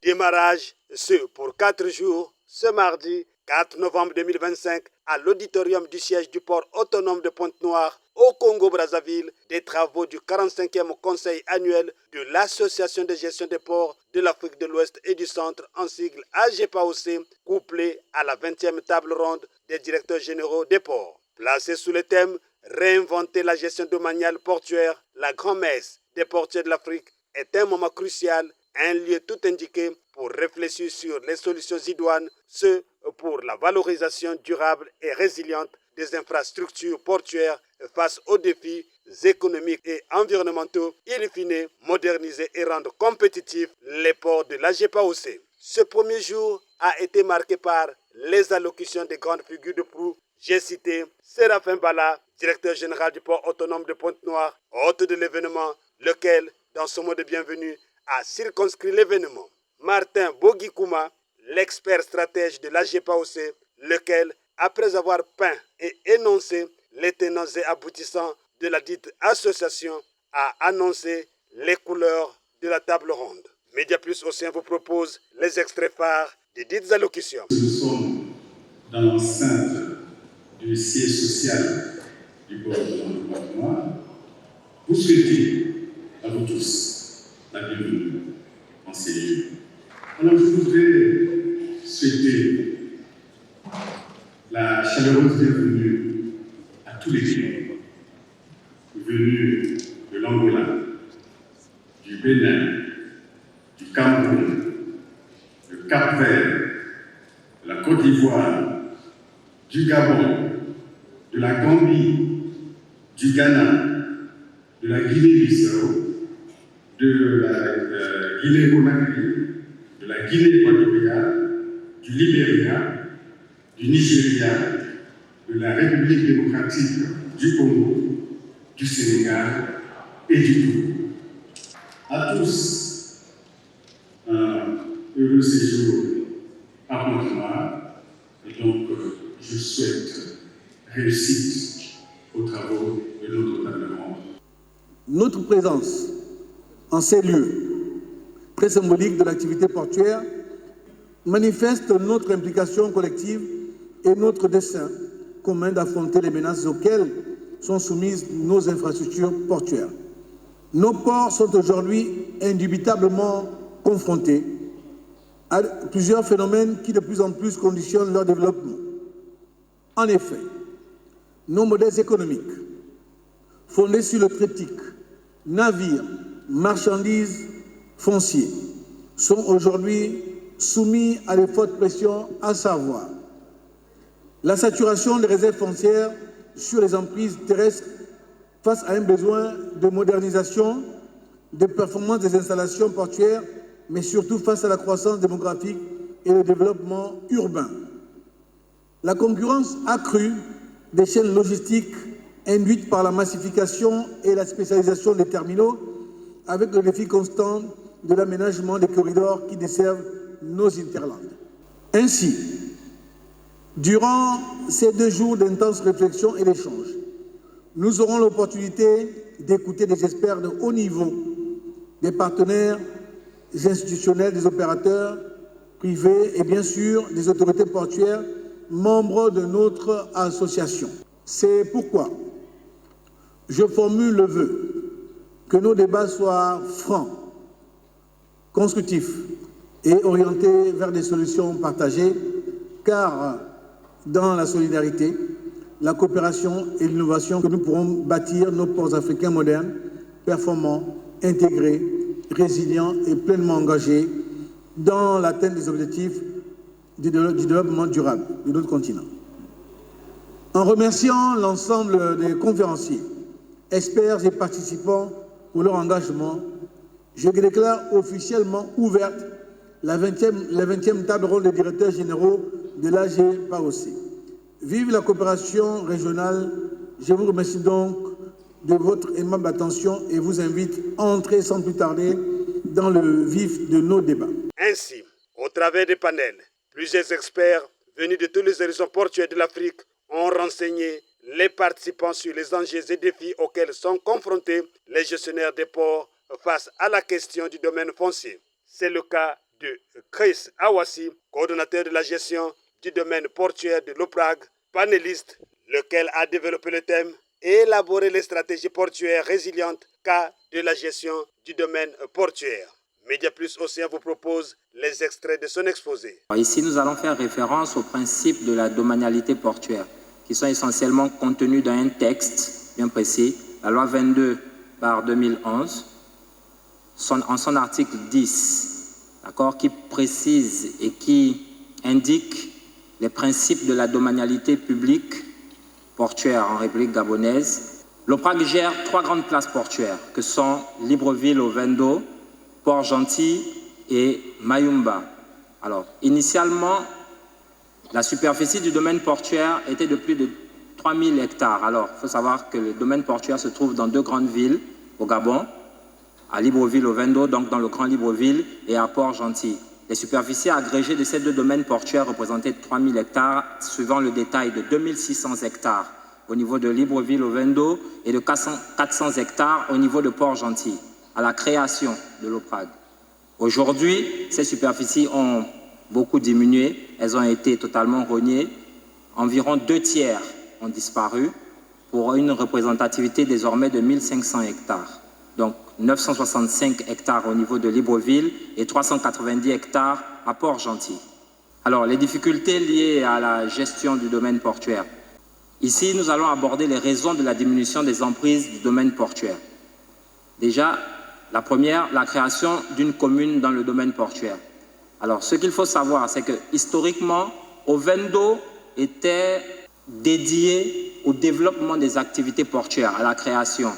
Démarrage pour 4 jours ce mardi 4 novembre 2025 à l'auditorium du siège du port autonome de Pointe-Noire au Congo-Brazzaville des travaux du 45e conseil annuel de l'Association de gestion des ports de l'Afrique de l'Ouest et du Centre en sigle AGPAOC, couplé à la 20e table ronde des directeurs généraux des ports. Placé sous le thème « Réinventer la gestion domaniale portuaire », la grand-messe des portiers de l'Afrique est un moment crucial, un lieu tout indiqué pour réfléchir sur les solutions idoines, ce pour la valorisation durable et résiliente des infrastructures portuaires face aux défis économiques et environnementaux, in fine, moderniser et rendre compétitifs les ports de l'AGPAOC. Ce premier jour a été marqué par les allocutions des grandes figures de proue. J'ai cité Séraphin Bala, directeur général du port autonome de Pointe-Noire, hôte de l'événement, lequel, dans son mot de bienvenue, a circonscrit l'événement. Martin Bogikouma, l'expert stratège de l'AGPAOC, lequel, après avoir peint et énoncé les tenants et aboutissants de la dite association, a annoncé les couleurs de la table ronde. Média Plus Océan vous propose les extraits phares des dites allocutions. Nous sommes dans l'enceinte du siège social du port autonome de Pointe-Noire. Vous souhaitez à vous tous la bienvenue en ces lieux. Alors je voudrais souhaiter la chaleureuse bienvenue à tous les clients venus de l'Angola, du Bénin, du Cameroun, du Cap-Vert, de la Côte d'Ivoire, du Gabon, de la Gambie, du Ghana, de la Guinée-Bissau, de la Guinée-Conakry, de la Guinée équatoriale, du Libéria, du Nigeria, de la République démocratique du Congo, du Sénégal et du Togo. À tous, un heureux séjour à Pointe-Noire, et donc je souhaite réussite aux travaux de notre table ronde. Notre présence en ces lieux, très symbolique de l'activité portuaire, manifeste notre implication collective et notre dessein commun d'affronter les menaces auxquelles sont soumises nos infrastructures portuaires. Nos ports sont aujourd'hui indubitablement confrontés à plusieurs phénomènes qui de plus en plus conditionnent leur développement. En effet, nos modèles économiques, fondés sur le triptyque navires, marchandises, fonciers, sont aujourd'hui soumis à de fortes pressions, à savoir la saturation des réserves foncières sur les emprises terrestres face à un besoin de modernisation, de performance des installations portuaires, mais surtout face à la croissance démographique et le développement urbain. La concurrence accrue des chaînes logistiques induites par la massification et la spécialisation des terminaux, avec le défi constant de l'aménagement des corridors qui desservent nos interlandes. Ainsi, durant ces 2 jours d'intenses réflexions et d'échanges, nous aurons l'opportunité d'écouter des experts de haut niveau, des partenaires institutionnels, des opérateurs privés et bien sûr des autorités portuaires, membres de notre association. C'est pourquoi je formule le vœu que nos débats soient francs, constructifs et orientés vers des solutions partagées, car dans la solidarité, la coopération et l'innovation que nous pourrons bâtir nos ports africains modernes, performants, intégrés, résilients et pleinement engagés dans l'atteinte des objectifs du développement durable de notre continent. En remerciant l'ensemble des conférenciers, experts et participants pour leur engagement, je déclare officiellement ouverte la 20e table ronde des directeurs généraux de l'AGPAOC. Vive la coopération régionale. Je vous remercie donc de votre aimable attention et vous invite à entrer sans plus tarder dans le vif de nos débats. Ainsi, au travers des panels, plusieurs experts venus de tous les horizons portuaires de l'Afrique ont renseigné les participants sur les enjeux et défis auxquels sont confrontés les gestionnaires des ports face à la question du domaine foncier. C'est le cas de Chris Awassi, coordonnateur de la gestion du domaine portuaire de l'OPRAG, panéliste, lequel a développé le thème « Élaborer les stratégies portuaires résilientes cas de la gestion du domaine portuaire ». Média Plus Océan vous propose les extraits de son exposé. Ici, nous allons faire référence aux principes de la domanialité portuaire, qui sont essentiellement contenus dans un texte bien précis, la loi 22/2011, en son article 10, qui précise et qui indique les principes de la domanialité publique portuaire en République gabonaise. L'OPRAG gère 3 grandes places portuaires, que sont Libreville au Vendo, Port-Gentil et Mayumba. Alors, initialement, la superficie du domaine portuaire était de plus de 3000 hectares. Alors, il faut savoir que le domaine portuaire se trouve dans 2 grandes villes au Gabon, à Libreville au Vendo, donc dans le Grand Libreville, et à Port-Gentil. Les superficies agrégées de ces 2 domaines portuaires représentaient 3000 hectares, suivant le détail de 2600 hectares au niveau de Libreville au Vendo et de 400 hectares au niveau de Port-Gentil, à la création de l'OPRAG. Aujourd'hui, ces superficies ont beaucoup diminué, elles ont été totalement rognées. Environ 2/3 ont disparu pour une représentativité désormais de 1500 hectares. Donc 965 hectares au niveau de Libreville et 390 hectares à Port-Gentil. Alors, les difficultés liées à la gestion du domaine portuaire. Ici, nous allons aborder les raisons de la diminution des emprises du domaine portuaire. Déjà, la première, la création d'une commune dans le domaine portuaire. Alors, ce qu'il faut savoir, c'est que historiquement, Ovendo était dédié au développement des activités portuaires, à la création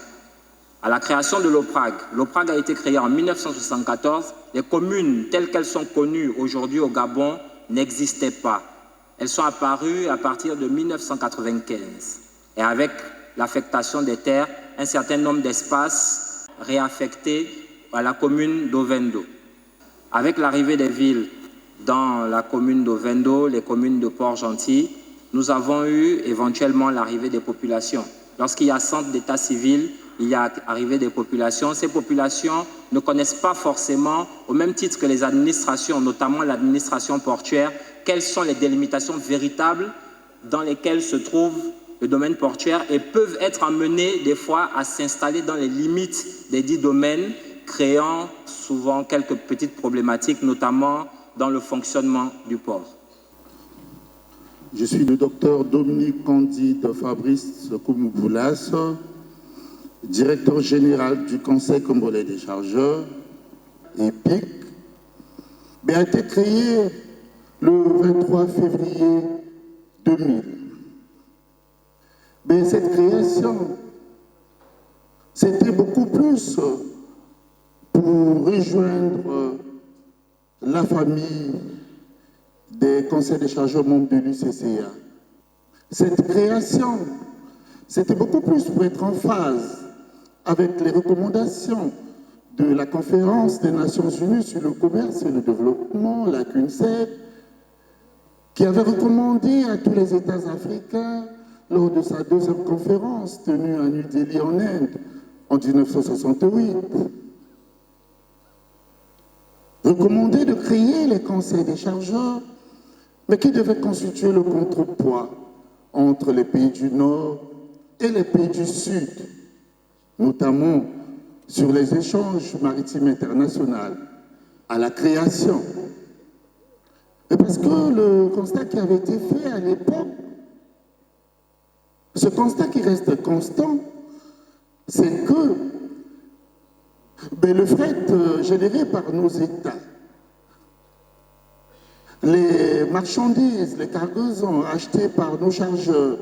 de l'OPRAG. L'OPRAG a été créé en 1974. Les communes telles qu'elles sont connues aujourd'hui au Gabon n'existaient pas. Elles sont apparues à partir de 1995. Et avec l'affectation des terres, un certain nombre d'espaces réaffectés à la commune d'Ovendo. Avec l'arrivée des villes dans la commune d'Ovendo, les communes de Port-Gentil, nous avons eu éventuellement l'arrivée des populations. Lorsqu'il y a centre d'état civil, il y a arrivé des populations. Ces populations ne connaissent pas forcément, au même titre que les administrations, notamment l'administration portuaire, quelles sont les délimitations véritables dans lesquelles se trouve le domaine portuaire et peuvent être amenés des fois à s'installer dans les limites des dits domaines, créant souvent quelques petites problématiques, notamment dans le fonctionnement du port. Je suis le docteur Dominique Candide Fabrice Koumouboulas, directeur général du Conseil congolais des chargeurs, EPIC, mais a été créé le 23 février 2000. Mais cette création, c'était beaucoup plus pour rejoindre la famille des conseils des chargeurs membres de l'UCCA. Cette création, c'était beaucoup plus pour être en phase avec les recommandations de la Conférence des Nations Unies sur le commerce et le développement, la CUNCED, qui avait recommandé à tous les États africains, lors de sa 2e conférence tenue à New Delhi en Inde en 1968, recommandé de créer les conseils des chargeurs, mais qui devaient constituer le contrepoids entre les pays du Nord et les pays du Sud, notamment sur les échanges maritimes internationaux, à la création. Et parce que le constat qui avait été fait à l'époque, ce constat qui reste constant, c'est que le fret généré par nos États, les marchandises, les cargaisons achetées par nos chargeurs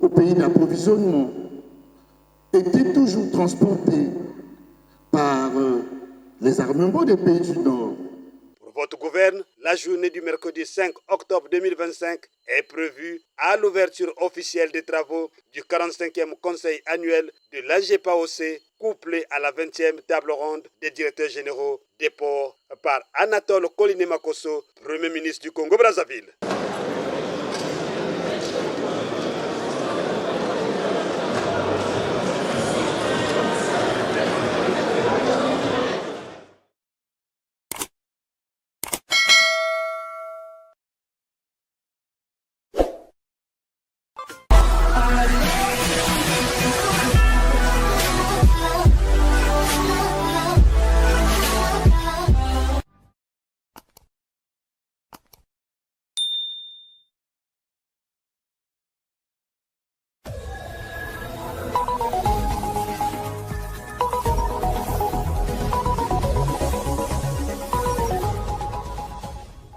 au pays d'approvisionnement étaient toujours transportés par les armements des pays du Nord. Pour votre gouverne, la journée du mercredi 5 octobre 2025 est prévue à l'ouverture officielle des travaux du 45e conseil annuel de l'AGPAOC, couplé à la 20e table ronde des directeurs généraux des ports par Anatole Koliné Makosso, Premier ministre du Congo-Brazzaville.